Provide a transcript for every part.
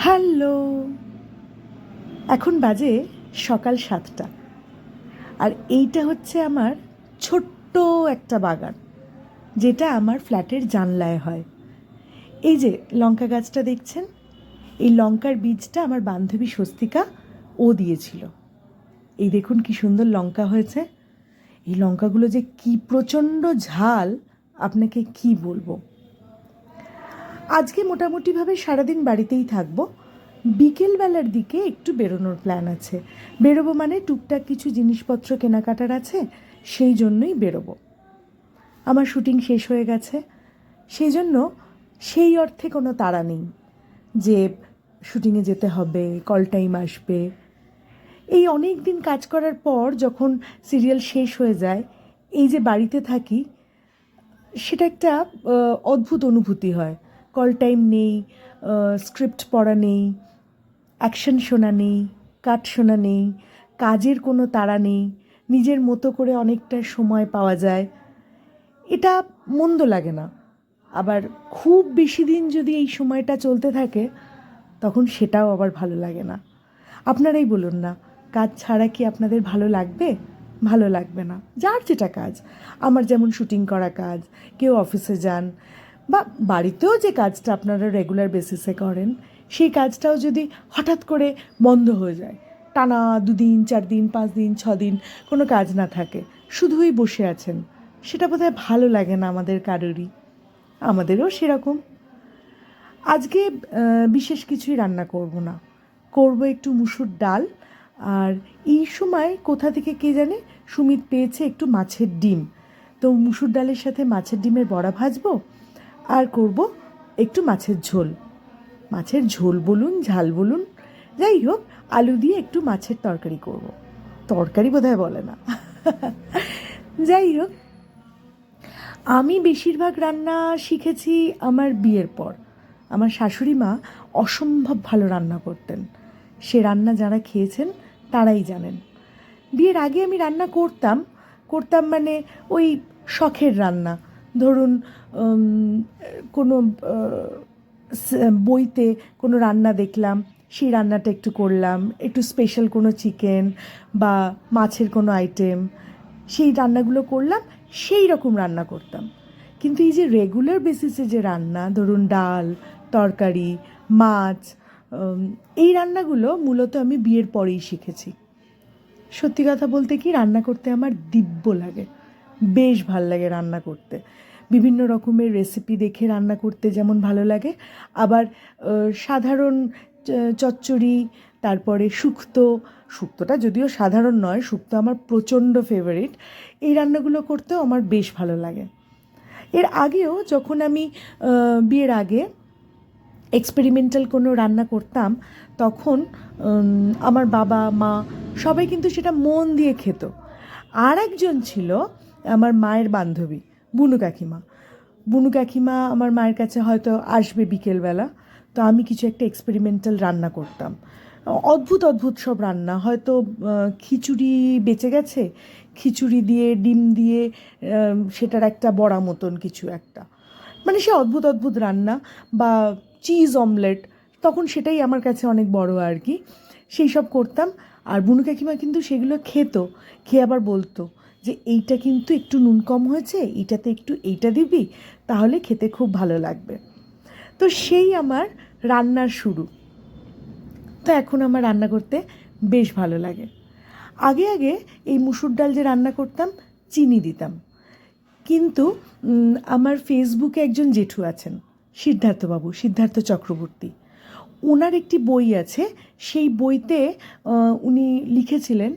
Hello, এখন বাজে সকাল 7টা। আর এইটা হচ্ছে আমার ছোট্ট একটা বাগান, যেটা আমার ফ্ল্যাটের জানলায় হয়। এই যে লঙ্কা গাছটা দেখছেন, এই লঙ্কার বীজটা আমার বান্ধবী স্বস্তিকা ও দিয়েছিল। এই দেখুন কি সুন্দর লঙ্কা হয়েছে। এই লঙ্কাগুলো যে কি প্রচণ্ড ঝাল, আপনাকে কি বলবো। আজকে মোটামুটিভাবে সারাদিন বাড়িতেই থাকবো। বিকেলবেলার দিকে একটু বেরোনোর প্ল্যান আছে। বেরোবো মানে টুকটাক কিছু জিনিসপত্র কেনাকাটার আছে, সেই জন্যই বেরোবো। আমার শুটিং শেষ হয়ে গেছে, সেই জন্য সেই অর্থে কোনো তাড়া নেই যে শুটিংয়ে যেতে হবে, কল টাইম আসবে। এই অনেক দিন কাজ করার পর যখন সিরিয়াল শেষ হয়ে যায়, এই যে বাড়িতে থাকি, সেটা একটা অদ্ভুত অনুভূতি হয়। কল টাইম নেই, স্ক্রিপ্ট পড়া নেই, অ্যাকশন শোনা নেই, কাট শোনা নেই, কাজের কোনো তাড়া নেই, নিজের মতো করে অনেকটা সময় পাওয়া যায়। এটা মন্দ লাগে না। আবার খুব বেশি দিন যদি এই সময়টা চলতে থাকে, তখন সেটাও আবার ভালো লাগে না। আপনারাই বলুন না, কাজ ছাড়া কি আপনাদের ভালো লাগবে? ভালো লাগবে না। যার যেটা কাজ, আমার যেমন শুটিং করা কাজ, কেউ অফিসে যান, বা বাড়িতেও যে কাজটা আপনারা রেগুলার বেসিসে করেন, সেই কাজটাও যদি হঠাৎ করে বন্ধ হয়ে যায়, টানা 2 দিন 4 দিন 5 দিন 6 দিন কোনো কাজ না থাকে, শুধুই বসে আছেন, সেটা বোধহয় ভালো লাগে না আমাদের কারোরই। আমাদেরও সেরকম। আজকে বিশেষ কিছুই রান্না করব না, করব একটু মুসুর ডাল। আর এই সময় কোথা থেকে কে জানে সুমিত পেয়েছে একটু মাছের ডিম, তো মুসুর ডালের সাথে মাছের ডিমের বড়া ভাজবো, আর করব একটু মাছের ঝোল। মাছের ঝোল বলুন, ঝাল বলুন, যাই হোক, আলু দিয়ে একটু মাছের তরকারি করব। তরকারি বোধহয় বলে না। যাই হোক, আমি বেশিরভাগ রান্না শিখেছি আমার বিয়ের পর। আমার শাশুড়ি মা অসম্ভব ভালো রান্না করতেন। সে রান্না যারা খেয়েছেন তারাই জানেন। বিয়ের আগে আমি রান্না করতাম, মানে ওই শখের রান্না। ধরুন কোনো বইতে কোনো রান্না দেখলাম, সেই রান্নাটা একটু করলাম, একটু স্পেশাল কোনো চিকেন বা মাছের কোনো আইটেম, সেই রান্নাগুলো করলাম, সেই রকম রান্না করতাম। কিন্তু এই যে রেগুলার বেসিসে যে রান্না, ধরুন ডাল, তরকারি, মাছ, এই রান্নাগুলো মূলত আমি বিয়ের পরেই শিখেছি। সত্যি কথা বলতে কি, রান্না করতে আমার দিব্য লাগে, বেশ ভাল লাগে রান্না করতে। বিভিন্ন রকমের রেসিপি দেখে রান্না করতে যেমন ভালো লাগে, আবার সাধারণ চচ্চড়ি, তারপরে শুক্তোটা যদিও সাধারণ নয়, শুক্তো আমার প্রচণ্ড ফেভারিট, এই রান্নাগুলো করতেও আমার বেশ ভালো লাগে। এর আগেও যখন আমি বিয়ের আগে এক্সপেরিমেন্টাল কোনো রান্না করতাম, তখন আমার বাবা মা সবাই কিন্তু সেটা মন দিয়ে খেত। আর একজন ছিল আমার মায়ের বান্ধবী, বুনু কাকিমা। বুনু কাকিমা আমার মায়ের কাছে হয়তো আসবে বিকেলবেলা, তো আমি কিছু একটা এক্সপেরিমেন্টাল রান্না করতাম। অদ্ভুত অদ্ভুত সব রান্না, হয়তো খিচুড়ি বেঁচে গেছে, খিচুড়ি দিয়ে ডিম দিয়ে সেটার একটা বড়া মতন কিছু একটা, মানে সে অদ্ভুত অদ্ভুত রান্না, বা চিজ অমলেট, তখন সেটাই আমার কাছে অনেক বড় আর কি। সেই সব করতাম। আর বুনু কাকিমা কিন্তু সেগুলো খেত, খেয়ে আবার বলতো যে এইটা কিন্তু একটু নুন কম হয়েছে, এইটাতে একটু এইটা দিবি, তাহলে খেতে খুব ভালো লাগবে। তো সেই আমার রান্নার শুরু। তো এখন আমার রান্না করতে বেশ ভালো লাগে। আগে আগে এই মুসুর ডাল যে রান্না করতাম, চিনি দিতাম। কিন্তু আমার ফেসবুকে একজন জেঠু আছেন, সিদ্ধার্থ চক্রবর্তী। ওনার একটি বই আছে, সেই বইতে উনি লিখেছিলেন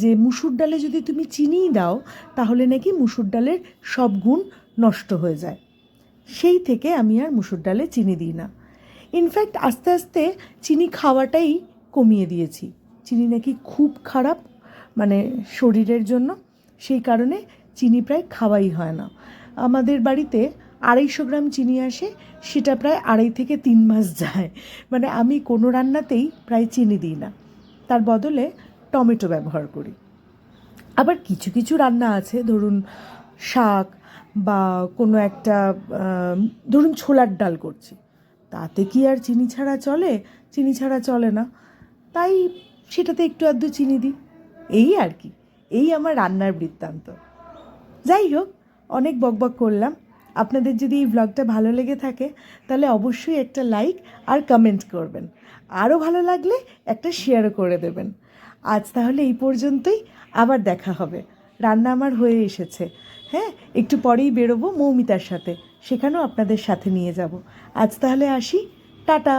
যে মুসুর ডালে যদি তুমি চিনি দাও, তাহলে নাকি মুসুর ডালের সব গুণ নষ্ট হয়ে যায়। সেই থেকে আমি আর মুসুর ডালে চিনি দিই না। ইনফ্যাক্ট আস্তে আস্তে চিনি খাওয়াটাই কমিয়ে দিয়েছি। চিনি নাকি খুব খারাপ, মানে শরীরের জন্য, সেই কারণে চিনি প্রায় খাওয়াই হয় না। আমাদের বাড়িতে 250 গ্রাম চিনি আসে, সেটা প্রায় 2.5 থেকে 3 মাস যায়। মানে আমি কোনো রান্নাতেই প্রায় চিনি দিই না, তার বদলে টমেটো ব্যবহার করি। আবার কিছু কিছু রান্না আছে, ধরুন শাক বা কোনো একটা, ধরুন ছোলার ডাল করছি, তাতে কি আর চিনি ছাড়া চলে? চিনি ছাড়া চলে না, তাই সেটাতে একটু আধটু চিনি দিই, এই আর কি। এই আমার রান্নার বৃত্তান্ত। যাই হোক, অনেক বকবক করলাম। আপনাদের যদি এই ব্লগটা ভালো লেগে থাকে তাহলে অবশ্যই একটা লাইক আর কমেন্ট করবেন, আরও ভালো লাগলে একটা শেয়ারও করে দেবেন। আজ তাহলে এই পর্যন্তই, আবার দেখা হবে। রান্না আমার হয়ে এসেছে, হ্যাঁ, একটু পরেই বেরোবো মৌমিতার সাথে, সেখানেও আপনাদের সাথে নিয়ে যাব। আজ তাহলে আসি, টাটা।